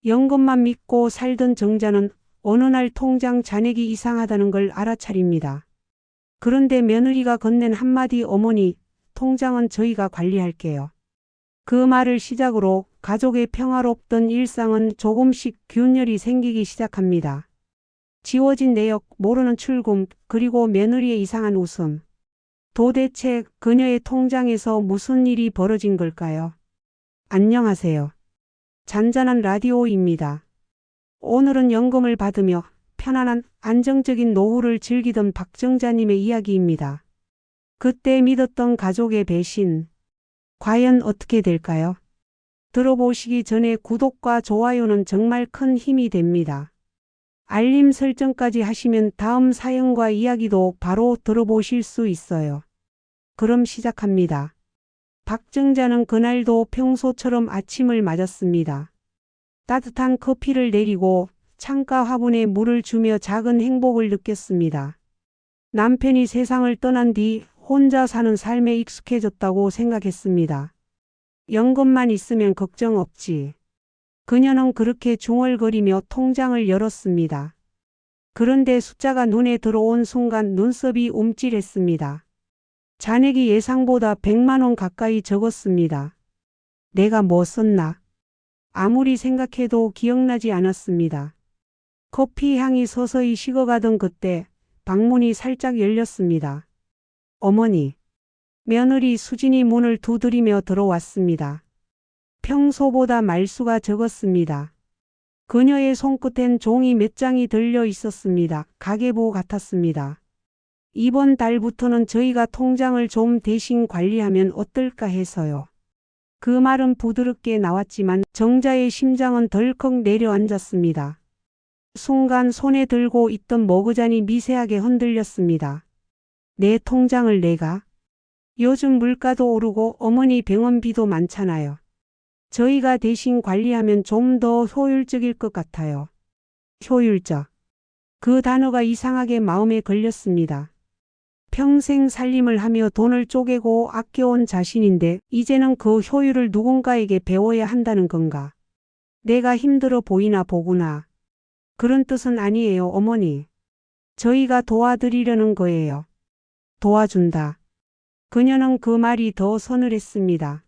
연금만 믿고 살던 정자는 어느 날 통장 잔액이 이상하다는 걸 알아차립니다. 그런데 며느리가 건넨 한마디 어머니, 통장은 저희가 관리할게요. 그 말을 시작으로 가족의 평화롭던 일상은 조금씩 균열이 생기기 시작합니다. 지워진 내역, 모르는 출금, 그리고 며느리의 이상한 웃음. 도대체 그녀의 통장에서 무슨 일이 벌어진 걸까요? 안녕하세요. 잔잔한 라디오입니다. 오늘은 연금을 받으며 편안한 안정적인 노후를 즐기던 박정자님의 이야기입니다. 그때 믿었던 가족의 배신. 과연 어떻게 될까요? 들어보시기 전에 구독과 좋아요는 정말 큰 힘이 됩니다. 알림 설정까지 하시면 다음 사연과 이야기도 바로 들어보실 수 있어요. 그럼 시작합니다. 박정자는 그날도 평소처럼 아침을 맞았습니다. 따뜻한 커피를 내리고 창가 화분에 물을 주며 작은 행복을 느꼈습니다. 남편이 세상을 떠난 뒤 혼자 사는 삶에 익숙해졌다고 생각했습니다. 연금만 있으면 걱정 없지. 그녀는 그렇게 중얼거리며 통장을 열었습니다. 그런데 숫자가 눈에 들어온 순간 눈썹이 움찔했습니다. 잔액이 예상보다 100만 원 가까이 적었습니다. 내가 뭐 썼나? 아무리 생각해도 기억나지 않았습니다. 커피 향이 서서히 식어가던 그때 방문이 살짝 열렸습니다. 어머니. 며느리 수진이 문을 두드리며 들어왔습니다. 평소보다 말수가 적었습니다. 그녀의 손끝엔 종이 몇 장이 들려 있었습니다. 가계부 같았습니다. 이번 달부터는 저희가 통장을 좀 대신 관리하면 어떨까 해서요. 그 말은 부드럽게 나왔지만 정자의 심장은 덜컥 내려앉았습니다. 순간 손에 들고 있던 머그잔이 미세하게 흔들렸습니다. 내 통장을 내가? 요즘 물가도 오르고 어머니 병원비도 많잖아요. 저희가 대신 관리하면 좀 더 효율적일 것 같아요. 효율적. 그 단어가 이상하게 마음에 걸렸습니다. 평생 살림을 하며 돈을 쪼개고 아껴온 자신인데 이제는 그 효율을 누군가에게 배워야 한다는 건가? 내가 힘들어 보이나 보구나. 그런 뜻은 아니에요, 어머니. 저희가 도와드리려는 거예요. 도와준다. 그녀는 그 말이 더 서늘했습니다.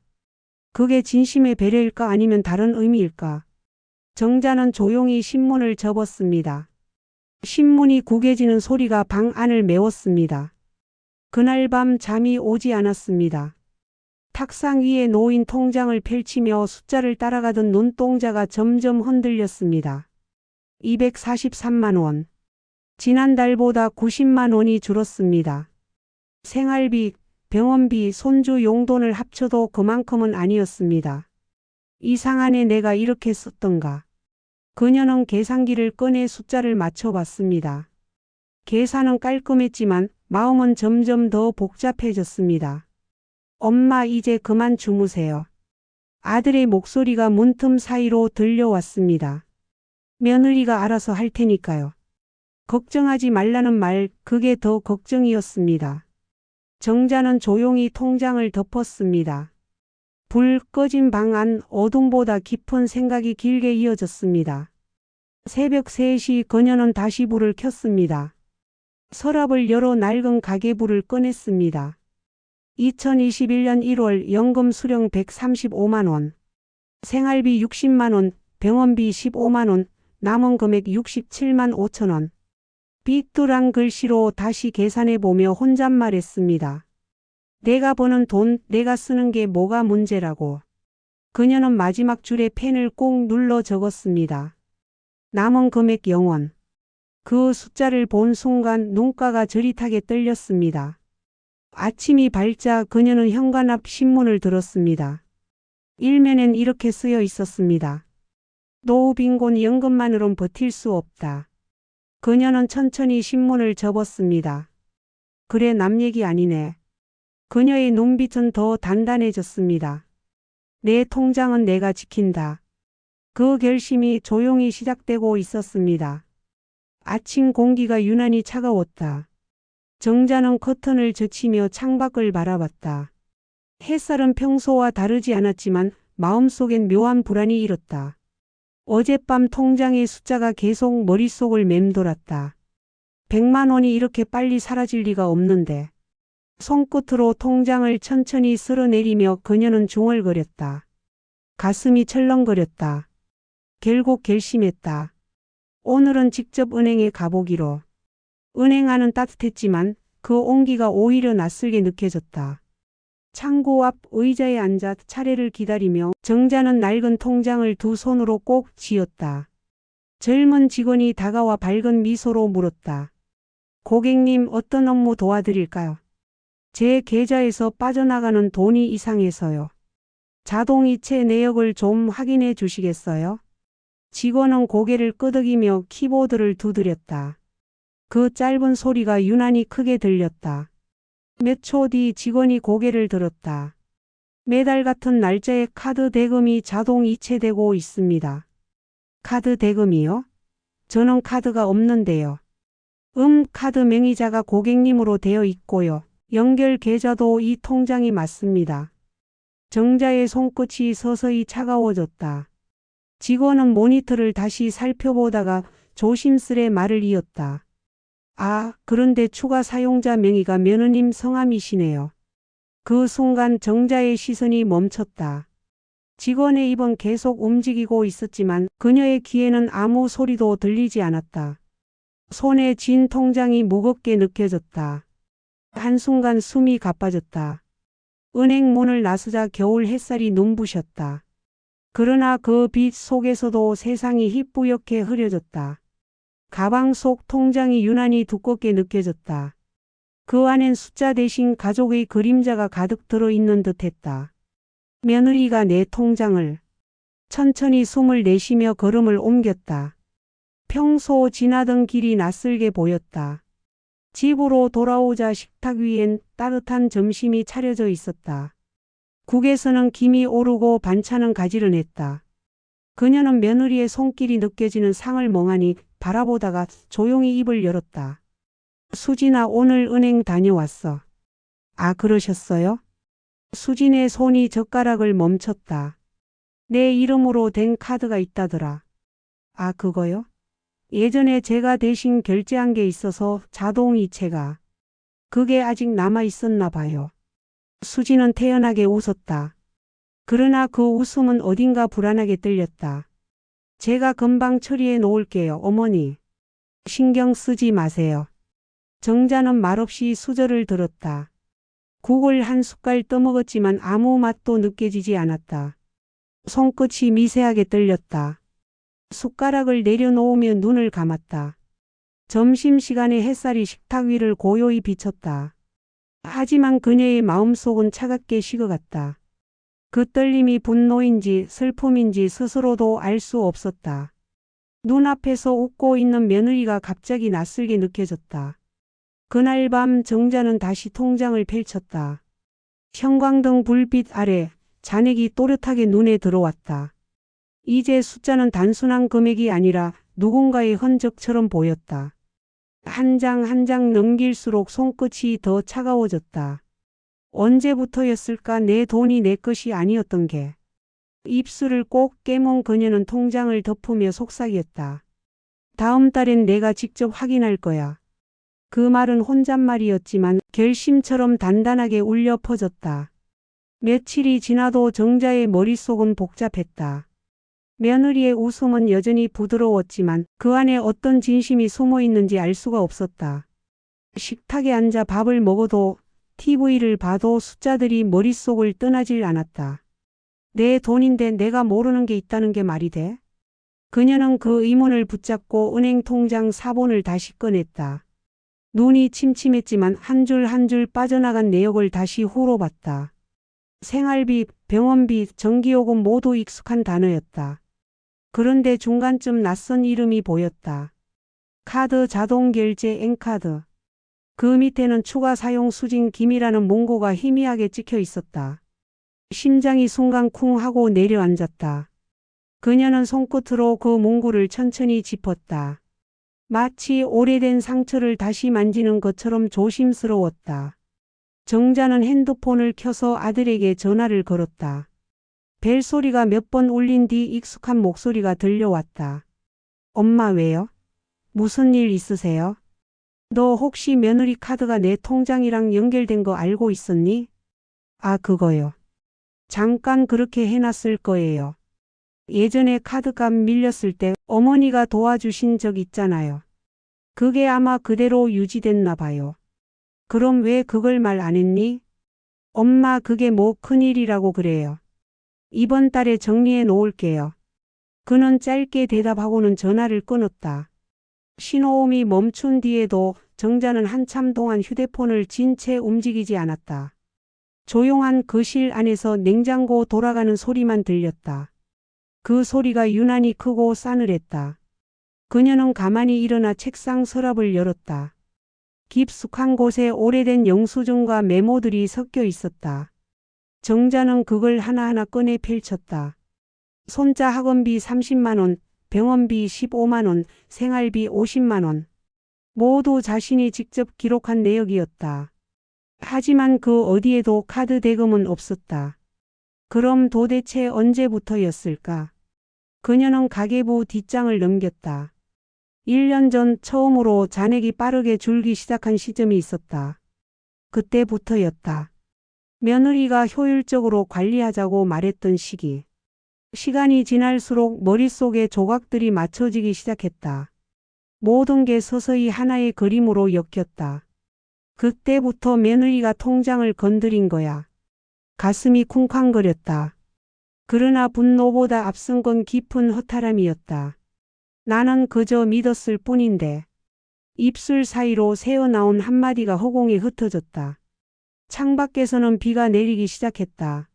그게 진심의 배려일까 아니면 다른 의미일까? 정자는 조용히 신문을 접었습니다. 신문이 구겨지는 소리가 방 안을 메웠습니다. 그날 밤 잠이 오지 않았습니다. 탁상 위에 놓인 통장을 펼치며 숫자를 따라가던 눈동자가 점점 흔들렸습니다. 243만 원. 지난달보다 90만 원이 줄었습니다. 생활비, 병원비, 손주 용돈을 합쳐도 그만큼은 아니었습니다. 이상하네, 내가 이렇게 썼던가. 그녀는 계산기를 꺼내 숫자를 맞춰봤습니다. 계산은 깔끔했지만 마음은 점점 더 복잡해졌습니다. 엄마, 이제 그만 주무세요. 아들의 목소리가 문틈 사이로 들려왔습니다. 며느리가 알아서 할 테니까요. 걱정하지 말라는 말, 그게 더 걱정이었습니다. 정자는 조용히 통장을 덮었습니다. 불 꺼진 방 안 어둠보다 깊은 생각이 길게 이어졌습니다. 새벽 3시 그녀는 다시 불을 켰습니다. 서랍을 열어 낡은 가계부를 꺼냈습니다. 2021년 1월 연금 수령 135만 원, 생활비 60만 원, 병원비 15만 원, 남은 금액 67만 5천 원. 삐뚤한 글씨로 다시 계산해보며 혼잣말했습니다. 내가 버는 돈, 내가 쓰는 게 뭐가 문제라고. 그녀는 마지막 줄에 펜을 꼭 눌러 적었습니다. 남은 금액 0원. 그 숫자를 본 순간 눈가가 저릿하게 떨렸습니다. 아침이 밝자 그녀는 현관 앞 신문을 들었습니다. 일면엔 이렇게 쓰여 있었습니다. 노후 빈곤 연금만으론 버틸 수 없다. 그녀는 천천히 신문을 접었습니다. 그래, 남 얘기 아니네. 그녀의 눈빛은 더 단단해졌습니다. 내 통장은 내가 지킨다. 그 결심이 조용히 시작되고 있었습니다. 아침 공기가 유난히 차가웠다. 정자는 커튼을 젖히며 창밖을 바라봤다. 햇살은 평소와 다르지 않았지만 마음속엔 묘한 불안이 일었다. 어젯밤 통장의 숫자가 계속 머릿속을 맴돌았다. 100만 원이 이렇게 빨리 사라질 리가 없는데. 손끝으로 통장을 천천히 쓸어내리며 그녀는 중얼거렸다. 가슴이 철렁거렸다. 결국 결심했다. 오늘은 직접 은행에 가보기로. 은행 안은 따뜻했지만 그 온기가 오히려 낯설게 느껴졌다. 창고 앞 의자에 앉아 차례를 기다리며 정자는 낡은 통장을 두 손으로 꼭 쥐었다. 젊은 직원이 다가와 밝은 미소로 물었다. 고객님, 어떤 업무 도와드릴까요? 제 계좌에서 빠져나가는 돈이 이상해서요. 자동이체 내역을 좀 확인해 주시겠어요? 직원은 고개를 끄덕이며 키보드를 두드렸다. 그 짧은 소리가 유난히 크게 들렸다. 몇 초 뒤 직원이 고개를 들었다. 매달 같은 날짜에 카드 대금이 자동 이체되고 있습니다. 카드 대금이요? 저는 카드가 없는데요. 카드 명의자가 고객님으로 되어 있고요. 연결 계좌도 이 통장이 맞습니다. 정자의 손끝이 서서히 차가워졌다. 직원은 모니터를 다시 살펴보다가 조심스레 말을 이었다. 아, 그런데 추가 사용자 명의가 며느님 성함이시네요. 그 순간 정자의 시선이 멈췄다. 직원의 입은 계속 움직이고 있었지만 그녀의 귀에는 아무 소리도 들리지 않았다. 손에 쥔 통장이 무겁게 느껴졌다. 한순간 숨이 가빠졌다. 은행 문을 나서자 겨울 햇살이 눈부셨다. 그러나 그 빛 속에서도 세상이 희뿌옇게 흐려졌다. 가방 속 통장이 유난히 두껍게 느껴졌다. 그 안엔 숫자 대신 가족의 그림자가 가득 들어있는 듯했다. 며느리가 내 통장을. 천천히 숨을 내쉬며 걸음을 옮겼다. 평소 지나던 길이 낯설게 보였다. 집으로 돌아오자 식탁 위엔 따뜻한 점심이 차려져 있었다. 국에서는 김이 오르고 반찬은 가지런했다. 그녀는 며느리의 손길이 느껴지는 상을 멍하니 바라보다가 조용히 입을 열었다. 수진아, 오늘 은행 다녀왔어. 아, 그러셨어요? 수진의 손이 젓가락을 멈췄다. 내 이름으로 된 카드가 있다더라. 아, 그거요? 예전에 제가 대신 결제한 게 있어서 자동이체가. 그게 아직 남아 있었나 봐요. 수진은 태연하게 웃었다. 그러나 그 웃음은 어딘가 불안하게 들렸다. 제가 금방 처리해 놓을게요, 어머니. 신경 쓰지 마세요. 정자는 말없이 수저를 들었다. 국을 한 숟갈 떠먹었지만 아무 맛도 느껴지지 않았다. 손끝이 미세하게 떨렸다. 숟가락을 내려놓으며 눈을 감았다. 점심시간에 햇살이 식탁 위를 고요히 비쳤다. 하지만 그녀의 마음속은 차갑게 식어갔다. 그 떨림이 분노인지 슬픔인지 스스로도 알 수 없었다. 눈앞에서 웃고 있는 며느리가 갑자기 낯설게 느껴졌다. 그날 밤 정자는 다시 통장을 펼쳤다. 형광등 불빛 아래 잔액이 또렷하게 눈에 들어왔다. 이제 숫자는 단순한 금액이 아니라 누군가의 흔적처럼 보였다. 한 장 한 장 넘길수록 손끝이 더 차가워졌다. 언제부터였을까 내 돈이 내 것이 아니었던 게. 입술을 꼭 깨문 그녀는 통장을 덮으며 속삭였다. 다음 달엔 내가 직접 확인할 거야. 그 말은 혼잣말이었지만 결심처럼 단단하게 울려 퍼졌다. 며칠이 지나도 정자의 머릿속은 복잡했다. 며느리의 웃음은 여전히 부드러웠지만 그 안에 어떤 진심이 숨어 있는지 알 수가 없었다. 식탁에 앉아 밥을 먹어도 TV를 봐도 숫자들이 머릿속을 떠나질 않았다. 내 돈인데 내가 모르는 게 있다는 게 말이 돼? 그녀는 그 의문을 붙잡고 은행 통장 사본을 다시 꺼냈다. 눈이 침침했지만 한 줄 한 줄 빠져나간 내역을 다시 후로봤다. 생활비, 병원비, 전기요금 모두 익숙한 단어였다. 그런데 중간쯤 낯선 이름이 보였다. 카드 자동 결제 N카드. 그 밑에는 추가 사용 수진 김이라는 문구가 희미하게 찍혀 있었다. 심장이 순간 쿵 하고 내려앉았다. 그녀는 손끝으로 그 문구를 천천히 짚었다. 마치 오래된 상처를 다시 만지는 것처럼 조심스러웠다. 정자는 핸드폰을 켜서 아들에게 전화를 걸었다. 벨소리가 몇 번 울린 뒤 익숙한 목소리가 들려왔다. 엄마 왜요? 무슨 일 있으세요? 너 혹시 며느리 카드가 내 통장이랑 연결된 거 알고 있었니? 아, 그거요. 잠깐 그렇게 해놨을 거예요. 예전에 카드값 밀렸을 때 어머니가 도와주신 적 있잖아요. 그게 아마 그대로 유지됐나 봐요. 그럼 왜 그걸 말 안 했니? 엄마 그게 뭐 큰일이라고 그래요. 이번 달에 정리해 놓을게요. 그는 짧게 대답하고는 전화를 끊었다. 신호음이 멈춘 뒤에도 정자는 한참 동안 휴대폰을 쥔 채 움직이지 않았다. 조용한 거실 안에서 냉장고 돌아가는 소리만 들렸다. 그 소리가 유난히 크고 싸늘했다. 그녀는 가만히 일어나 책상 서랍을 열었다. 깊숙한 곳에 오래된 영수증과 메모들이 섞여 있었다. 정자는 그걸 하나하나 꺼내 펼쳤다. 손자 학원비 30만 원, 병원비 15만 원, 생활비 50만 원. 모두 자신이 직접 기록한 내역이었다. 하지만 그 어디에도 카드 대금은 없었다. 그럼 도대체 언제부터였을까? 그녀는 가계부 뒷장을 넘겼다. 1년 전 처음으로 잔액이 빠르게 줄기 시작한 시점이 있었다. 그때부터였다. 며느리가 효율적으로 관리하자고 말했던 시기. 시간이 지날수록 머릿속에 조각들이 맞춰지기 시작했다. 모든 게 서서히 하나의 그림으로 엮였다. 그때부터 며느리가 통장을 건드린 거야. 가슴이 쿵쾅거렸다. 그러나 분노보다 앞선 건 깊은 허탈함이었다. 나는 그저 믿었을 뿐인데. 입술 사이로 새어나온 한마디가 허공에 흩어졌다. 창밖에서는 비가 내리기 시작했다.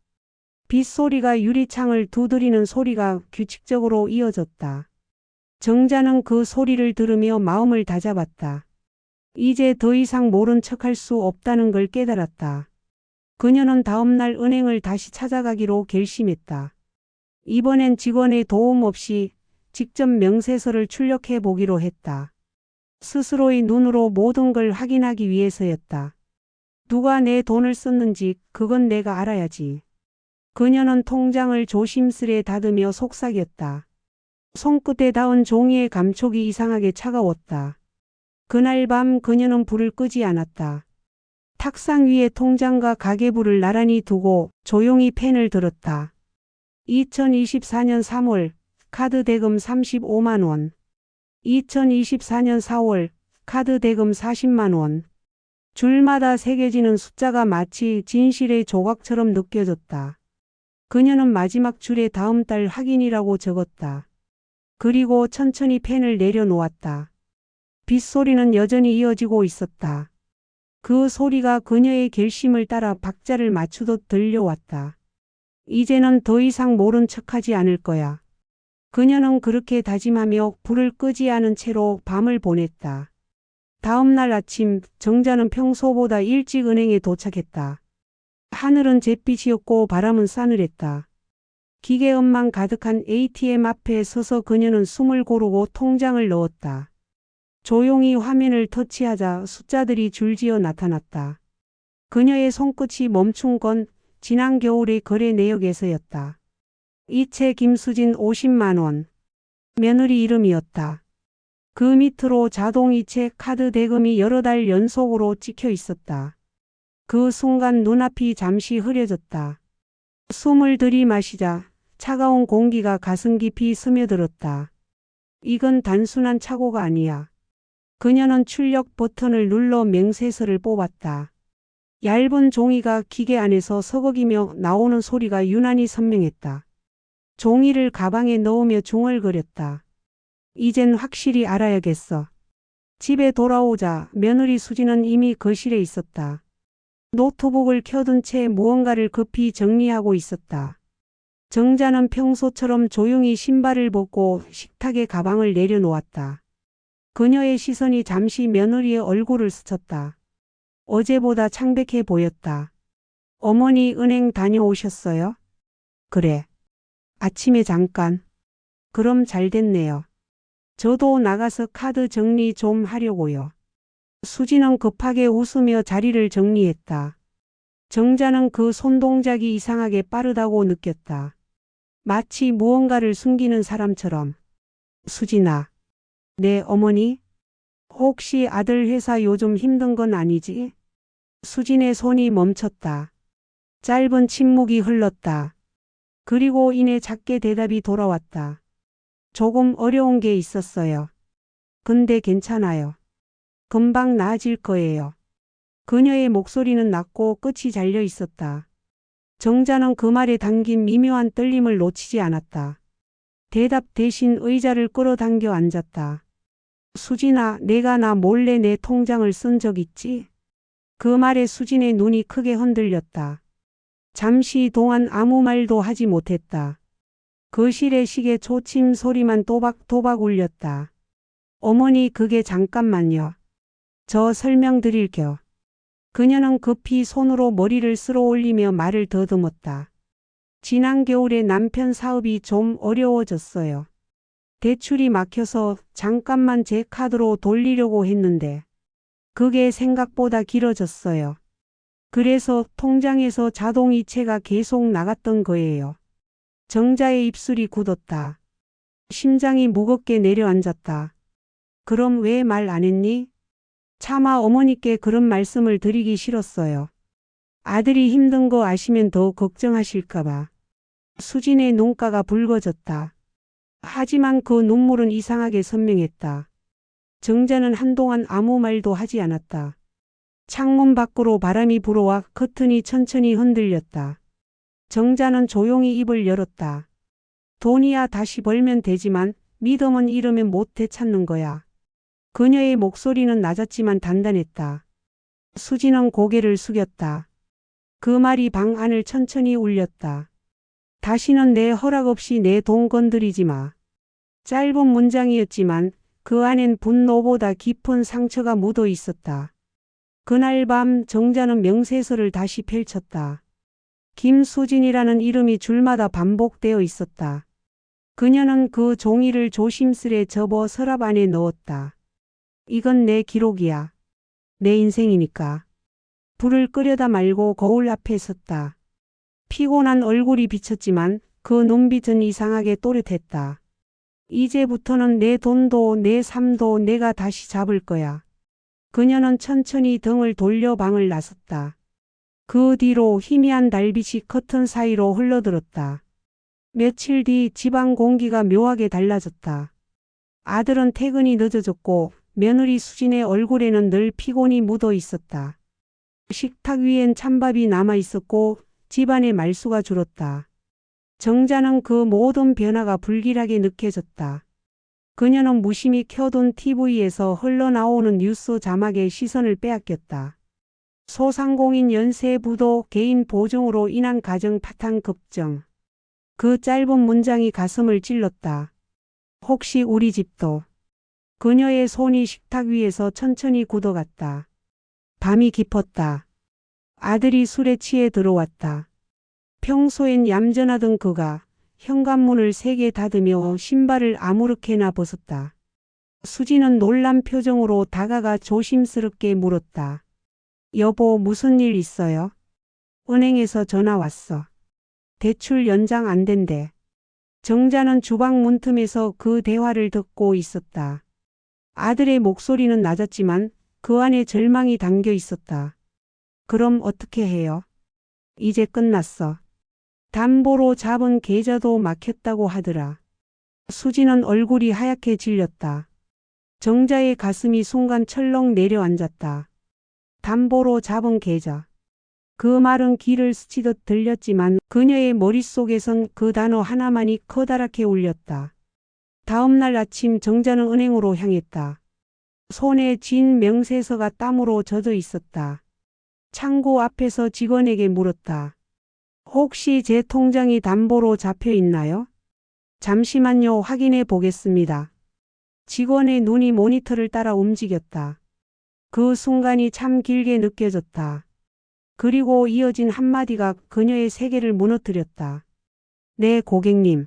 빗소리가 유리창을 두드리는 소리가 규칙적으로 이어졌다. 정자는 그 소리를 들으며 마음을 다잡았다. 이제 더 이상 모른 척할 수 없다는 걸 깨달았다. 그녀는 다음날 은행을 다시 찾아가기로 결심했다. 이번엔 직원의 도움 없이 직접 명세서를 출력해 보기로 했다. 스스로의 눈으로 모든 걸 확인하기 위해서였다. 누가 내 돈을 썼는지 그건 내가 알아야지. 그녀는 통장을 조심스레 다듬며 속삭였다. 손끝에 닿은 종이의 감촉이 이상하게 차가웠다. 그날 밤 그녀는 불을 끄지 않았다. 탁상 위에 통장과 가계부를 나란히 두고 조용히 펜을 들었다. 2024년 3월 카드 대금 35만 원. 2024년 4월 카드 대금 40만 원. 줄마다 새겨지는 숫자가 마치 진실의 조각처럼 느껴졌다. 그녀는 마지막 줄에 다음 달 확인이라고 적었다. 그리고 천천히 펜을 내려놓았다. 빗소리는 여전히 이어지고 있었다. 그 소리가 그녀의 결심을 따라 박자를 맞추듯 들려왔다. 이제는 더 이상 모른 척하지 않을 거야. 그녀는 그렇게 다짐하며 불을 끄지 않은 채로 밤을 보냈다. 다음 날 아침 정자는 평소보다 일찍 은행에 도착했다. 하늘은 잿빛이었고 바람은 싸늘했다. 기계음만 가득한 ATM 앞에 서서 그녀는 숨을 고르고 통장을 넣었다. 조용히 화면을 터치하자 숫자들이 줄지어 나타났다. 그녀의 손끝이 멈춘 건 지난 겨울의 거래 내역에서였다. 이체 김수진 50만 원. 며느리 이름이었다. 그 밑으로 자동이체 카드 대금이 여러 달 연속으로 찍혀 있었다. 그 순간 눈앞이 잠시 흐려졌다. 숨을 들이마시자 차가운 공기가 가슴 깊이 스며들었다. 이건 단순한 착오가 아니야. 그녀는 출력 버튼을 눌러 명세서를 뽑았다. 얇은 종이가 기계 안에서 서걱이며 나오는 소리가 유난히 선명했다. 종이를 가방에 넣으며 중얼거렸다. 이젠 확실히 알아야겠어. 집에 돌아오자 며느리 수지는 이미 거실에 있었다. 노트북을 켜둔 채 무언가를 급히 정리하고 있었다. 정자는 평소처럼 조용히 신발을 벗고 식탁에 가방을 내려놓았다. 그녀의 시선이 잠시 며느리의 얼굴을 스쳤다. 어제보다 창백해 보였다. 어머니 은행 다녀오셨어요? 그래. 아침에 잠깐. 그럼 잘 됐네요. 저도 나가서 카드 정리 좀 하려고요. 수지는 급하게 웃으며 자리를 정리했다. 정자는 그 손동작이 이상하게 빠르다고 느꼈다. 마치 무언가를 숨기는 사람처럼. 수진아, 내 어머니? 혹시 아들 회사 요즘 힘든 건 아니지? 수진의 손이 멈췄다. 짧은 침묵이 흘렀다. 그리고 이내 작게 대답이 돌아왔다. 조금 어려운 게 있었어요. 근데 괜찮아요. 금방 나아질 거예요. 그녀의 목소리는 낮고 끝이 잘려 있었다. 정자는 그 말에 담긴 미묘한 떨림을 놓치지 않았다. 대답 대신 의자를 끌어당겨 앉았다. 수진아, 내가 나 몰래 내 통장을 쓴 적 있지? 그 말에 수진의 눈이 크게 흔들렸다. 잠시 동안 아무 말도 하지 못했다. 거실의 시계 초침 소리만 또박또박 울렸다. 어머니, 그게 잠깐만요. 저 설명드릴게요. 그녀는 급히 손으로 머리를 쓸어 올리며 말을 더듬었다. 지난 겨울에 남편 사업이 좀 어려워졌어요. 대출이 막혀서 잠깐만 제 카드로 돌리려고 했는데 그게 생각보다 길어졌어요. 그래서 통장에서 자동이체가 계속 나갔던 거예요. 정자의 입술이 굳었다. 심장이 무겁게 내려앉았다. 그럼 왜 말 안 했니? 차마 어머니께 그런 말씀을 드리기 싫었어요. 아들이 힘든 거 아시면 더 걱정하실까봐. 수진의 눈가가 붉어졌다. 하지만 그 눈물은 이상하게 선명했다. 정자는 한동안 아무 말도 하지 않았다. 창문 밖으로 바람이 불어와 커튼이 천천히 흔들렸다. 정자는 조용히 입을 열었다. 돈이야 다시 벌면 되지만 믿음은 잃으면 못 되찾는 거야. 그녀의 목소리는 낮았지만 단단했다. 수진은 고개를 숙였다. 그 말이 방 안을 천천히 울렸다. 다시는 내 허락 없이 내 돈 건드리지 마. 짧은 문장이었지만 그 안엔 분노보다 깊은 상처가 묻어 있었다. 그날 밤 정자는 명세서를 다시 펼쳤다. 김수진이라는 이름이 줄마다 반복되어 있었다. 그녀는 그 종이를 조심스레 접어 서랍 안에 넣었다. 이건 내 기록이야. 내 인생이니까. 불을 끄려다 말고 거울 앞에 섰다. 피곤한 얼굴이 비쳤지만 그 눈빛은 이상하게 또렷했다. 이제부터는 내 돈도 내 삶도 내가 다시 잡을 거야. 그녀는 천천히 등을 돌려 방을 나섰다. 그 뒤로 희미한 달빛이 커튼 사이로 흘러들었다. 며칠 뒤 집안 공기가 묘하게 달라졌다. 아들은 퇴근이 늦어졌고 며느리 수진의 얼굴에는 늘 피곤이 묻어 있었다. 식탁 위엔 찬밥이 남아 있었고 집안의 말수가 줄었다. 정자는 그 모든 변화가 불길하게 느껴졌다. 그녀는 무심히 켜둔 TV에서 흘러나오는 뉴스 자막에 시선을 빼앗겼다. 소상공인 연쇄 부도, 개인 보증으로 인한 가정 파탄 급증. 그 짧은 문장이 가슴을 찔렀다. 혹시 우리 집도. 그녀의 손이 식탁 위에서 천천히 굳어갔다. 밤이 깊었다. 아들이 술에 취해 들어왔다. 평소엔 얌전하던 그가 현관문을 세게 닫으며 신발을 아무렇게나 벗었다. 수지는 놀란 표정으로 다가가 조심스럽게 물었다. 여보, 무슨 일 있어요? 은행에서 전화 왔어. 대출 연장 안 된대. 정자는 주방 문틈에서 그 대화를 듣고 있었다. 아들의 목소리는 낮았지만 그 안에 절망이 담겨 있었다. 그럼 어떻게 해요? 이제 끝났어. 담보로 잡은 계좌도 막혔다고 하더라. 수지는 얼굴이 하얗게 질렸다. 정자의 가슴이 순간 철렁 내려앉았다. 담보로 잡은 계좌. 그 말은 귀를 스치듯 들렸지만 그녀의 머릿속에선 그 단어 하나만이 커다랗게 울렸다. 다음 날 아침 정자는 은행으로 향했다. 손에 쥔 명세서가 땀으로 젖어 있었다. 창구 앞에서 직원에게 물었다. 혹시 제 통장이 담보로 잡혀 있나요? 잠시만요, 확인해 보겠습니다. 직원의 눈이 모니터를 따라 움직였다. 그 순간이 참 길게 느껴졌다. 그리고 이어진 한마디가 그녀의 세계를 무너뜨렸다. 네, 고객님.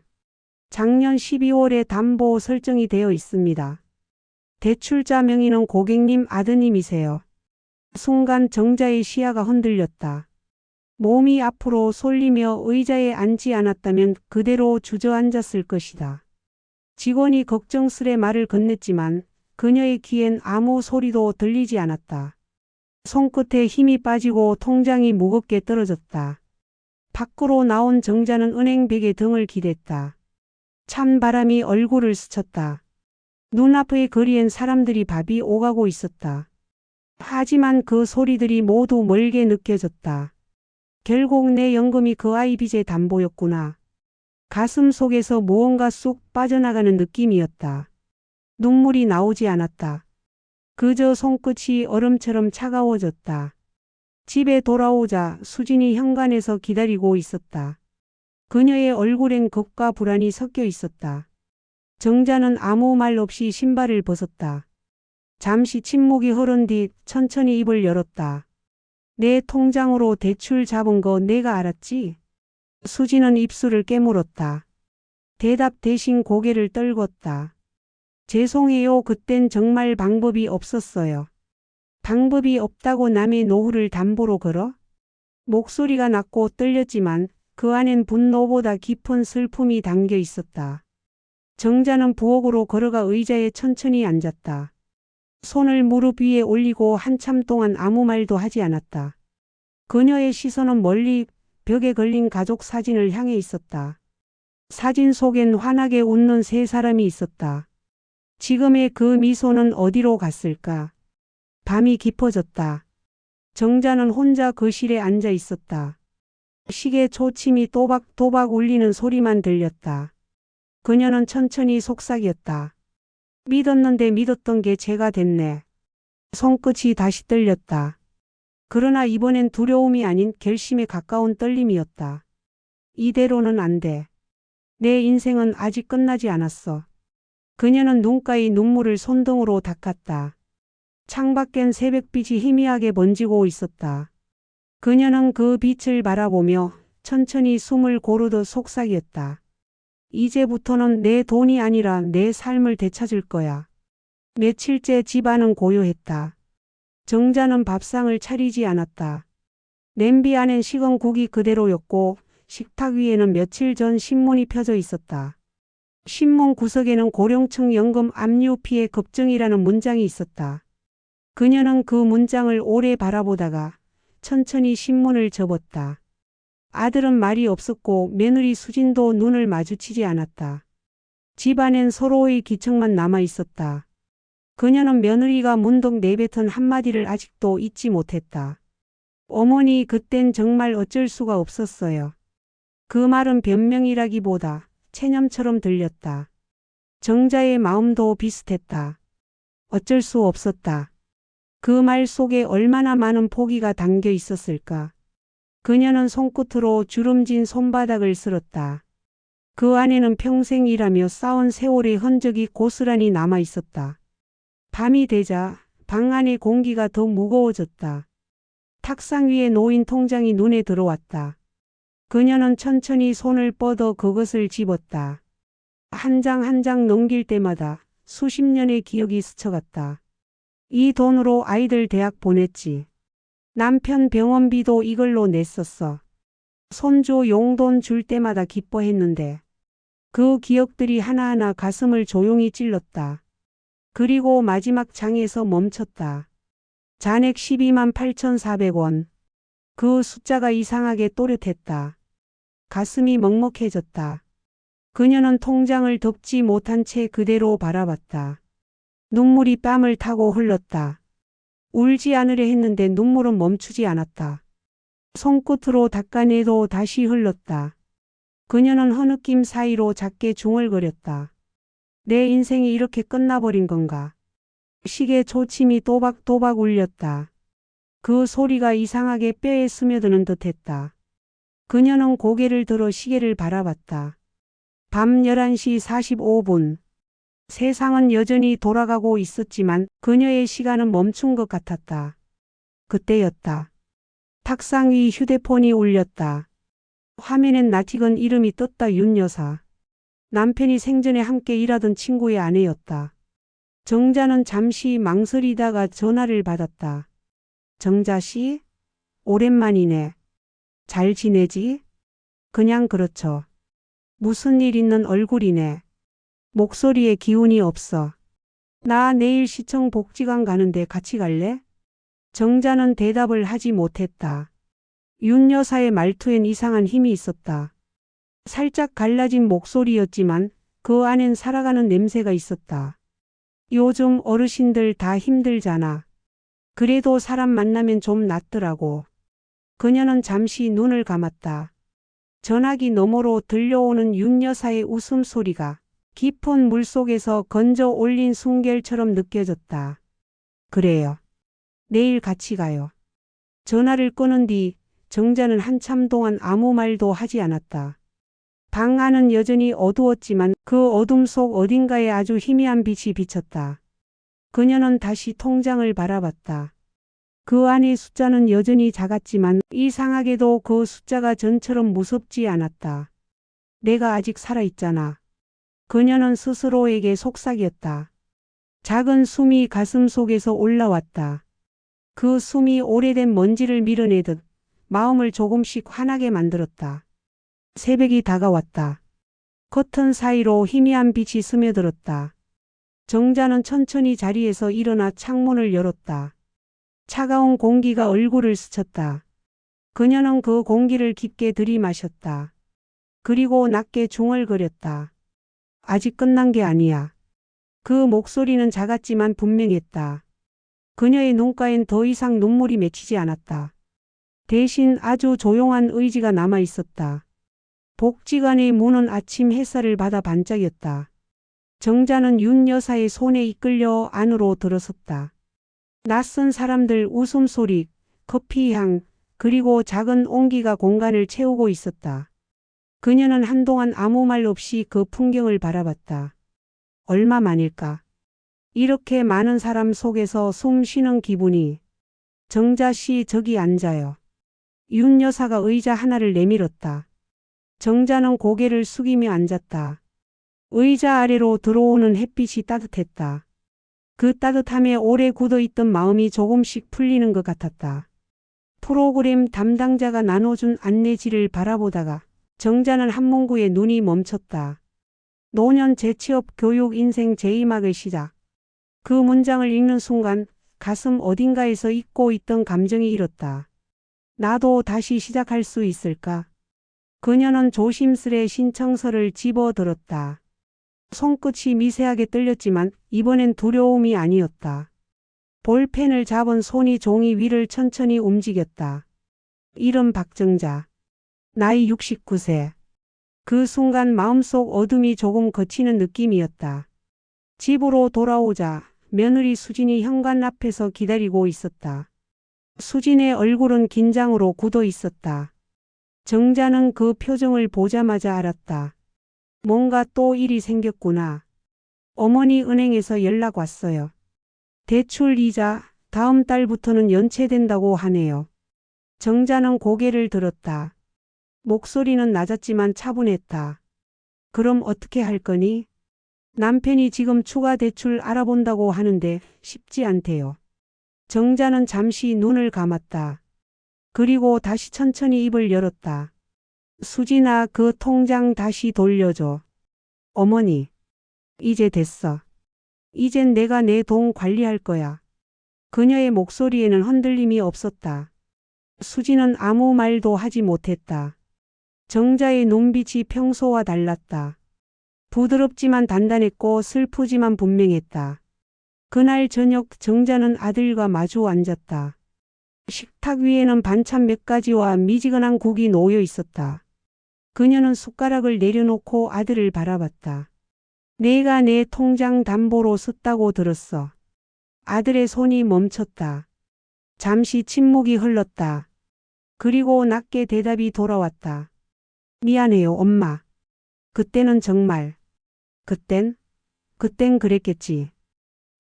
작년 12월에 담보 설정이 되어 있습니다. 대출자 명의는 고객님 아드님이세요. 순간 정자의 시야가 흔들렸다. 몸이 앞으로 쏠리며 의자에 앉지 않았다면 그대로 주저앉았을 것이다. 직원이 걱정스레 말을 건넸지만 그녀의 귀엔 아무 소리도 들리지 않았다. 손끝에 힘이 빠지고 통장이 무겁게 떨어졌다. 밖으로 나온 정자는 은행백에 등을 기댔다. 찬 바람이 얼굴을 스쳤다. 눈앞의 거리엔 사람들이 바비 오가고 있었다. 하지만 그 소리들이 모두 멀게 느껴졌다. 결국 내 연금이 그 아이 빚의 담보였구나. 가슴 속에서 무언가 쑥 빠져나가는 느낌이었다. 눈물이 나오지 않았다. 그저 손끝이 얼음처럼 차가워졌다. 집에 돌아오자 수진이 현관에서 기다리고 있었다. 그녀의 얼굴엔 겁과 불안이 섞여 있었다. 정자는 아무 말 없이 신발을 벗었다. 잠시 침묵이 흐른 뒤 천천히 입을 열었다. 내 통장으로 대출 잡은 거 내가 알았지? 수진은 입술을 깨물었다. 대답 대신 고개를 떨궜다. 죄송해요. 그땐 정말 방법이 없었어요. 방법이 없다고 남의 노후를 담보로 걸어? 목소리가 낮고 떨렸지만 그 안엔 분노보다 깊은 슬픔이 담겨 있었다. 정자는 부엌으로 걸어가 의자에 천천히 앉았다. 손을 무릎 위에 올리고 한참 동안 아무 말도 하지 않았다. 그녀의 시선은 멀리 벽에 걸린 가족 사진을 향해 있었다. 사진 속엔 환하게 웃는 세 사람이 있었다. 지금의 그 미소는 어디로 갔을까? 밤이 깊어졌다. 정자는 혼자 거실에 앉아 있었다. 시계 초침이 또박또박 울리는 소리만 들렸다. 그녀는 천천히 속삭였다. 믿었는데 믿었던 게 죄가 됐네. 손끝이 다시 떨렸다. 그러나 이번엔 두려움이 아닌 결심에 가까운 떨림이었다. 이대로는 안 돼. 내 인생은 아직 끝나지 않았어. 그녀는 눈가의 눈물을 손등으로 닦았다. 창밖엔 새벽빛이 희미하게 번지고 있었다. 그녀는 그 빛을 바라보며 천천히 숨을 고르듯 속삭였다. 이제부터는 내 돈이 아니라 내 삶을 되찾을 거야. 며칠째 집안은 고요했다. 정자는 밥상을 차리지 않았다. 냄비 안엔 식은 국이 그대로였고 식탁 위에는 며칠 전 신문이 펴져 있었다. 신문 구석에는 고령층 연금 압류 피해 급증이라는 문장이 있었다. 그녀는 그 문장을 오래 바라보다가 천천히 신문을 접었다. 아들은 말이 없었고 며느리 수진도 눈을 마주치지 않았다. 집안엔 서로의 기척만 남아 있었다. 그녀는 며느리가 문득 내뱉은 한마디를 아직도 잊지 못했다. 어머니, 그땐 정말 어쩔 수가 없었어요. 그 말은 변명이라기보다 체념처럼 들렸다. 정자의 마음도 비슷했다. 어쩔 수 없었다. 그 말 속에 얼마나 많은 포기가 담겨 있었을까. 그녀는 손끝으로 주름진 손바닥을 쓸었다. 그 안에는 평생 일하며 쌓은 세월의 흔적이 고스란히 남아 있었다. 밤이 되자 방 안의 공기가 더 무거워졌다. 탁상 위에 놓인 통장이 눈에 들어왔다. 그녀는 천천히 손을 뻗어 그것을 집었다. 한 장 한 장 넘길 때마다 수십 년의 기억이 스쳐갔다. 이 돈으로 아이들 대학 보냈지. 남편 병원비도 이걸로 냈었어. 손주 용돈 줄 때마다 기뻐했는데 그 기억들이 하나하나 가슴을 조용히 찔렀다. 그리고 마지막 장에서 멈췄다. 잔액 12만 8,400원. 그 숫자가 이상하게 또렷했다. 가슴이 먹먹해졌다. 그녀는 통장을 덮지 못한 채 그대로 바라봤다. 눈물이 뺨을 타고 흘렀다. 울지 않으려 했는데 눈물은 멈추지 않았다. 손끝으로 닦아내도 다시 흘렀다. 그녀는 흐느낌 사이로 작게 중얼거렸다. 내 인생이 이렇게 끝나버린 건가? 시계 초침이 또박또박 울렸다. 그 소리가 이상하게 뼈에 스며드는 듯했다. 그녀는 고개를 들어 시계를 바라봤다. 밤 11시 45분. 세상은 여전히 돌아가고 있었지만 그녀의 시간은 멈춘 것 같았다. 그때였다. 탁상 위 휴대폰이 울렸다. 화면엔 낯익은 이름이 떴다. 윤 여사. 남편이 생전에 함께 일하던 친구의 아내였다. 정자는 잠시 망설이다가 전화를 받았다. 정자 씨? 오랜만이네. 잘 지내지? 그냥 그렇죠. 무슨 일 있는 얼굴이네. 목소리에 기운이 없어. 나 내일 시청 복지관 가는데 같이 갈래? 정자는 대답을 하지 못했다. 윤 여사의 말투엔 이상한 힘이 있었다. 살짝 갈라진 목소리였지만 그 안엔 살아가는 냄새가 있었다. 요즘 어르신들 다 힘들잖아. 그래도 사람 만나면 좀 낫더라고. 그녀는 잠시 눈을 감았다. 전화기 너머로 들려오는 윤 여사의 웃음소리가 깊은 물속에서 건져 올린 순결처럼 느껴졌다. 그래요. 내일 같이 가요. 전화를 끊은 뒤 정자는 한참 동안 아무 말도 하지 않았다. 방 안은 여전히 어두웠지만 그 어둠 속 어딘가에 아주 희미한 빛이 비쳤다. 그녀는 다시 통장을 바라봤다. 그 안의 숫자는 여전히 작았지만 이상하게도 그 숫자가 전처럼 무섭지 않았다. 내가 아직 살아있잖아. 그녀는 스스로에게 속삭였다. 작은 숨이 가슴 속에서 올라왔다. 그 숨이 오래된 먼지를 밀어내듯 마음을 조금씩 환하게 만들었다. 새벽이 다가왔다. 커튼 사이로 희미한 빛이 스며들었다. 정자는 천천히 자리에서 일어나 창문을 열었다. 차가운 공기가 얼굴을 스쳤다. 그녀는 그 공기를 깊게 들이마셨다. 그리고 낮게 중얼거렸다. 아직 끝난 게 아니야. 그 목소리는 작았지만 분명했다. 그녀의 눈가엔 더 이상 눈물이 맺히지 않았다. 대신 아주 조용한 의지가 남아 있었다. 복지관의 문은 아침 햇살을 받아 반짝였다. 정자는 윤 여사의 손에 이끌려 안으로 들어섰다. 낯선 사람들 웃음소리, 커피향, 그리고 작은 온기가 공간을 채우고 있었다. 그녀는 한동안 아무 말 없이 그 풍경을 바라봤다. 얼마 만일까? 이렇게 많은 사람 속에서 숨 쉬는 기분이. 정자 씨 저기 앉아요. 윤 여사가 의자 하나를 내밀었다. 정자는 고개를 숙이며 앉았다. 의자 아래로 들어오는 햇빛이 따뜻했다. 그 따뜻함에 오래 굳어있던 마음이 조금씩 풀리는 것 같았다. 프로그램 담당자가 나눠준 안내지를 바라보다가 정자는 한문구에 눈이 멈췄다. 노년 재취업 교육 인생 제2막의 시작. 그 문장을 읽는 순간 가슴 어딘가에서 잊고 있던 감정이 일었다. 나도 다시 시작할 수 있을까? 그녀는 조심스레 신청서를 집어들었다. 손끝이 미세하게 떨렸지만 이번엔 두려움이 아니었다. 볼펜을 잡은 손이 종이 위를 천천히 움직였다. 이름 박정자. 나이 69세. 그 순간 마음속 어둠이 조금 걷히는 느낌이었다. 집으로 돌아오자 며느리 수진이 현관 앞에서 기다리고 있었다. 수진의 얼굴은 긴장으로 굳어 있었다. 정자는 그 표정을 보자마자 알았다. 뭔가 또 일이 생겼구나. 어머니 은행에서 연락 왔어요. 대출 이자 다음 달부터는 연체된다고 하네요. 정자는 고개를 들었다. 목소리는 낮았지만 차분했다. 그럼 어떻게 할 거니? 남편이 지금 추가 대출 알아본다고 하는데 쉽지 않대요. 정자는 잠시 눈을 감았다. 그리고 다시 천천히 입을 열었다. 수진아, 그 통장 다시 돌려줘. 어머니, 이제 됐어. 이젠 내가 내 돈 관리할 거야. 그녀의 목소리에는 흔들림이 없었다. 수진은 아무 말도 하지 못했다. 정자의 눈빛이 평소와 달랐다. 부드럽지만 단단했고 슬프지만 분명했다. 그날 저녁 정자는 아들과 마주 앉았다. 식탁 위에는 반찬 몇 가지와 미지근한 국이 놓여 있었다. 그녀는 숟가락을 내려놓고 아들을 바라봤다. 내가 내 통장 담보로 썼다고 들었어. 아들의 손이 멈췄다. 잠시 침묵이 흘렀다. 그리고 낮게 대답이 돌아왔다. 미안해요, 엄마. 그때는 정말. 그땐 그랬겠지.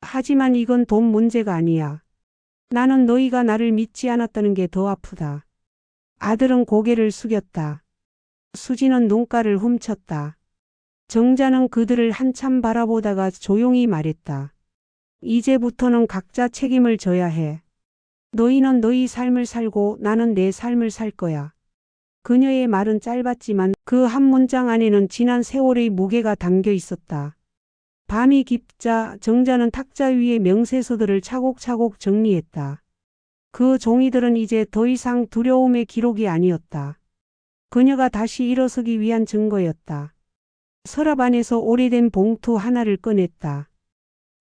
하지만 이건 돈 문제가 아니야. 나는 너희가 나를 믿지 않았다는 게 더 아프다. 아들은 고개를 숙였다. 수진은 눈가를 훔쳤다. 정자는 그들을 한참 바라보다가 조용히 말했다. 이제부터는 각자 책임을 져야 해. 너희는 너희 삶을 살고 나는 내 삶을 살 거야. 그녀의 말은 짧았지만 그 한 문장 안에는 지난 세월의 무게가 담겨 있었다. 밤이 깊자 정자는 탁자 위에 명세서들을 차곡차곡 정리했다. 그 종이들은 이제 더 이상 두려움의 기록이 아니었다. 그녀가 다시 일어서기 위한 증거였다. 서랍 안에서 오래된 봉투 하나를 꺼냈다.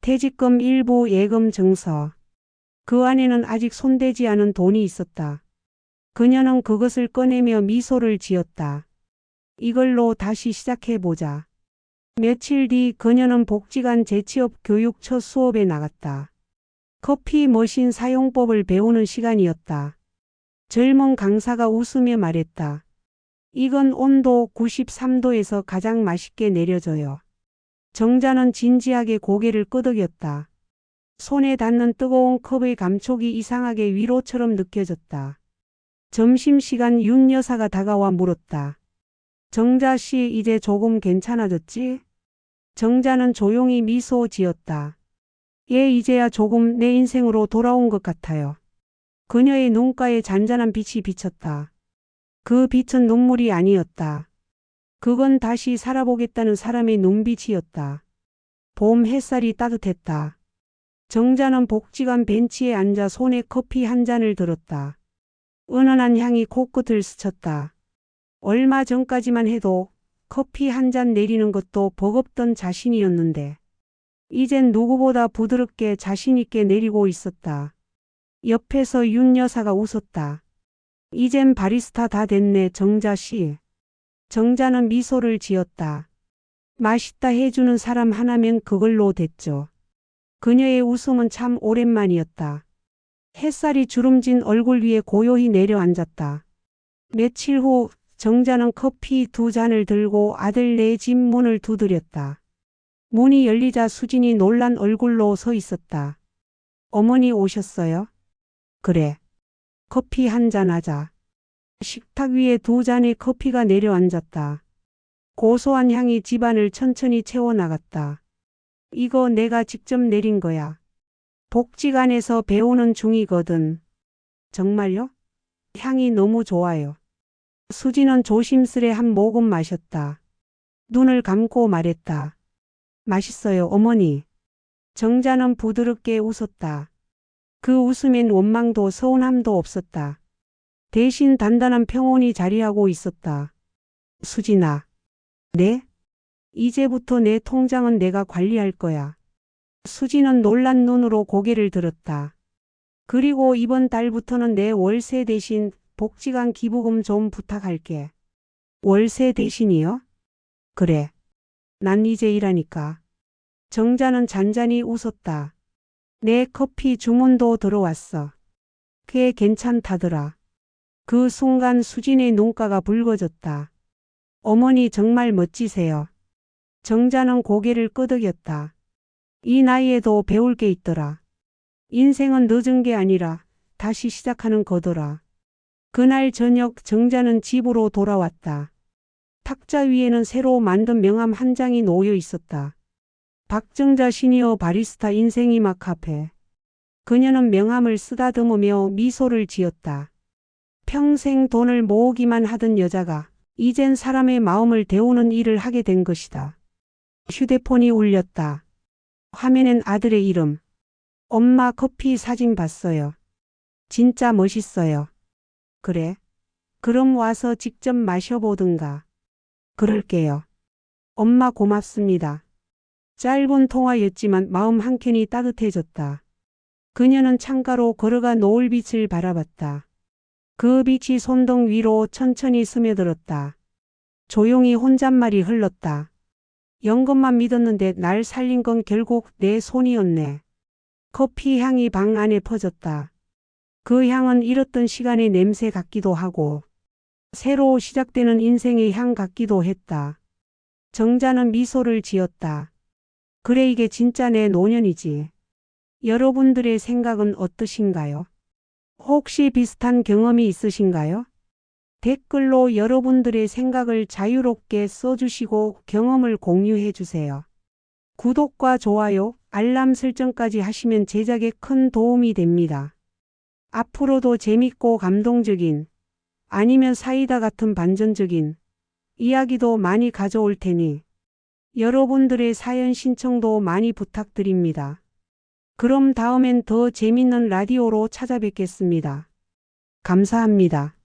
퇴직금 일부 예금 증서. 그 안에는 아직 손대지 않은 돈이 있었다. 그녀는 그것을 꺼내며 미소를 지었다. 이걸로 다시 시작해보자. 며칠 뒤 그녀는 복지관 재취업 교육 첫 수업에 나갔다. 커피 머신 사용법을 배우는 시간이었다. 젊은 강사가 웃으며 말했다. 이건 온도 93도에서 가장 맛있게 내려져요. 정자는 진지하게 고개를 끄덕였다. 손에 닿는 뜨거운 컵의 감촉이 이상하게 위로처럼 느껴졌다. 점심시간 윤 여사가 다가와 물었다. 정자 씨 이제 조금 괜찮아졌지? 정자는 조용히 미소 지었다. 예, 이제야 조금 내 인생으로 돌아온 것 같아요. 그녀의 눈가에 잔잔한 빛이 비쳤다. 그 빛은 눈물이 아니었다. 그건 다시 살아보겠다는 사람의 눈빛이었다. 봄 햇살이 따뜻했다. 정자는 복지관 벤치에 앉아 손에 커피 한 잔을 들었다. 은은한 향이 코끝을 스쳤다. 얼마 전까지만 해도 커피 한 잔 내리는 것도 버겁던 자신이었는데 이젠 누구보다 부드럽게 자신 있게 내리고 있었다. 옆에서 윤 여사가 웃었다. 이젠 바리스타 다 됐네 정자 씨. 정자는 미소를 지었다. 맛있다 해주는 사람 하나면 그걸로 됐죠. 그녀의 웃음은 참 오랜만이었다. 햇살이 주름진 얼굴 위에 고요히 내려앉았다. 며칠 후 정자는 커피 2잔을 들고 아들네 집 문을 두드렸다. 문이 열리자 수진이 놀란 얼굴로 서 있었다. 어머니 오셨어요? 그래. 커피 한 잔 하자. 식탁 위에 2잔의 커피가 내려앉았다. 고소한 향이 집안을 천천히 채워나갔다. 이거 내가 직접 내린 거야. 복지관에서 배우는 중이거든. 정말요? 향이 너무 좋아요. 수진은 조심스레 한 모금 마셨다. 눈을 감고 말했다. 맛있어요, 어머니. 정자는 부드럽게 웃었다. 그 웃음엔 원망도 서운함도 없었다. 대신 단단한 평온이 자리하고 있었다. 수진아. 네? 이제부터 내 통장은 내가 관리할 거야. 수진은 놀란 눈으로 고개를 들었다. 그리고 이번 달부터는 내 월세 대신 복지관 기부금 좀 부탁할게. 월세 대신이요? 그래. 난 이제 일하니까. 정자는 잔잔히 웃었다. 내 커피 주문도 들어왔어. 꽤 괜찮다더라. 그 순간 수진의 눈가가 붉어졌다. 어머니 정말 멋지세요. 정자는 고개를 끄덕였다. 이 나이에도 배울 게 있더라. 인생은 늦은 게 아니라 다시 시작하는 거더라. 그날 저녁 정자는 집으로 돌아왔다. 탁자 위에는 새로 만든 명함 한 장이 놓여 있었다. 박정자 시니어 바리스타 인생이막 카페. 그녀는 명함을 쓰다듬으며 미소를 지었다. 평생 돈을 모으기만 하던 여자가 이젠 사람의 마음을 데우는 일을 하게 된 것이다. 휴대폰이 울렸다. 화면엔 아들의 이름. 엄마 커피 사진 봤어요. 진짜 멋있어요. 그래? 그럼 와서 직접 마셔보든가. 그럴게요. 엄마 고맙습니다. 짧은 통화였지만 마음 한켠이 따뜻해졌다. 그녀는 창가로 걸어가 노을빛을 바라봤다. 그 빛이 손등 위로 천천히 스며들었다. 조용히 혼잣말이 흘렀다. 연금만 믿었는데 날 살린 건 결국 내 손이었네. 커피 향이 방 안에 퍼졌다. 그 향은 잃었던 시간의 냄새 같기도 하고 새로 시작되는 인생의 향 같기도 했다. 정자는 미소를 지었다. 그래 이게 진짜 내 노년이지. 여러분들의 생각은 어떠신가요? 혹시 비슷한 경험이 있으신가요? 댓글로 여러분들의 생각을 자유롭게 써주시고 경험을 공유해 주세요. 구독과 좋아요, 알람 설정까지 하시면 제작에 큰 도움이 됩니다. 앞으로도 재밌고 감동적인 아니면 사이다 같은 반전적인 이야기도 많이 가져올 테니 여러분들의 사연 신청도 많이 부탁드립니다. 그럼 다음엔 더 재밌는 라디오로 찾아뵙겠습니다. 감사합니다.